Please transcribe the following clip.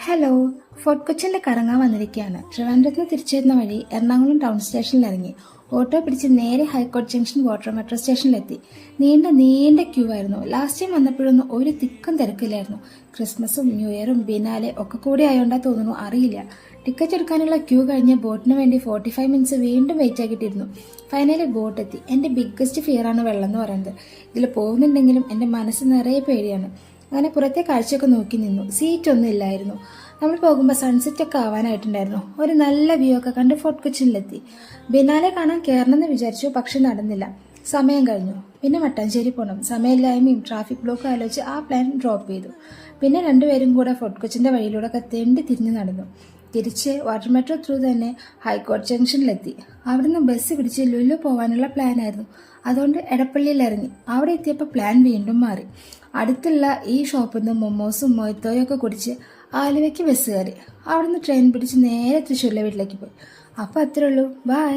Hello. Fort കൊച്ചിയിൽ കറങ്ങാൻ വന്നിരിക്കുകയാണ്. ട്രിവാൻഡ്രത്ത് നിന്ന് തിരിച്ചുവരുന്ന വഴി എറണാകുളം ടൗൺ സ്റ്റേഷനിൽ ഇറങ്ങി ഓട്ടോ പിടിച്ച് നേരെ ഹൈക്കോർട്ട് ജംഗ്ഷൻ വാട്ടർ മെട്രോ സ്റ്റേഷനിലെത്തി. നീണ്ട ക്യൂ ആയിരുന്നു. ലാസ്റ്റ് ടൈം വന്നപ്പോഴൊന്നും ഒരു തിക്കും തിരക്കില്ലായിരുന്നു. ക്രിസ്മസും ന്യൂ ഇയറും ബിനാലെ ഒക്കെ കൂടി ആയോണ്ടാ തോന്നുന്നു, അറിയില്ല. ടിക്കറ്റ് എടുക്കാനുള്ള ക്യൂ കഴിഞ്ഞ് ബോട്ടിന് വേണ്ടി 45 മിനിറ്റ്സ് വീണ്ടും വെയിറ്റ് ആക്കിയിട്ടിരുന്നു. ഫൈനലി ബോട്ട് എത്തി. എൻ്റെ ബിഗ്ഗസ്റ്റ് ഫിയറാണ് വെള്ളം എന്ന് പറയുന്നത്. ഇതിൽ പോകുന്നുണ്ടെങ്കിലും എൻ്റെ മനസ്സ് നിറയെ പേടിയാണ്. അങ്ങനെ പുറത്തെ കാഴ്ചയൊക്കെ നോക്കി നിന്നു. സീറ്റൊന്നും ഇല്ലായിരുന്നു. നമ്മൾ പോകുമ്പോൾ സൺസെറ്റ് ഒക്കെ ആവാനായിട്ടുണ്ടായിരുന്നു. ഒരു നല്ല വ്യൂ ഒക്കെ കണ്ട് ഫോർട്ട് കൊച്ചിനിലെത്തി. ബിനാലെ കാണാൻ കയറണമെന്ന് വിചാരിച്ചു, പക്ഷെ നടന്നില്ല. സമയം കഴിഞ്ഞു. പിന്നെ മട്ടാഞ്ചേരി പോകണം. സമയമില്ലായ്മയും ട്രാഫിക് ബ്ലോക്കും ആലോചിച്ച് ആ പ്ലാൻ ഡ്രോപ്പ് ചെയ്തു. പിന്നെ രണ്ടുപേരും കൂടെ ഫോർട്ട് കൊച്ചിൻ്റെ വഴിയിലൂടെ ഒക്കെ തെണ്ടി തിരിഞ്ഞു നടന്നു. തിരിച്ച് വാട്ടർ മെട്രോ ത്രൂ തന്നെ ഹൈക്കോർട്ട് ജംഗ്ഷനിലെത്തി. അവിടുന്ന് ബസ് പിടിച്ച് ലുലു പോകാനുള്ള പ്ലാനായിരുന്നു. അതുകൊണ്ട് എടപ്പള്ളിയിൽ ഇറങ്ങി. അവിടെ എത്തിയപ്പോൾ പ്ലാൻ വീണ്ടും മാറി. അടുത്തുള്ള ഈ ഷോപ്പിൽ നിന്ന് മൊമോസും മൊയ്ത്തോയും ഒക്കെ കുടിച്ച് ആലുവയ്ക്ക് ബസ് കയറി. അവിടുന്ന് ട്രെയിൻ പിടിച്ച് നേരെ തൃശ്ശൂരിലെ വീട്ടിലേക്ക് പോയി. അപ്പോൾ അത്രേ ഉള്ളൂ. ബൈ.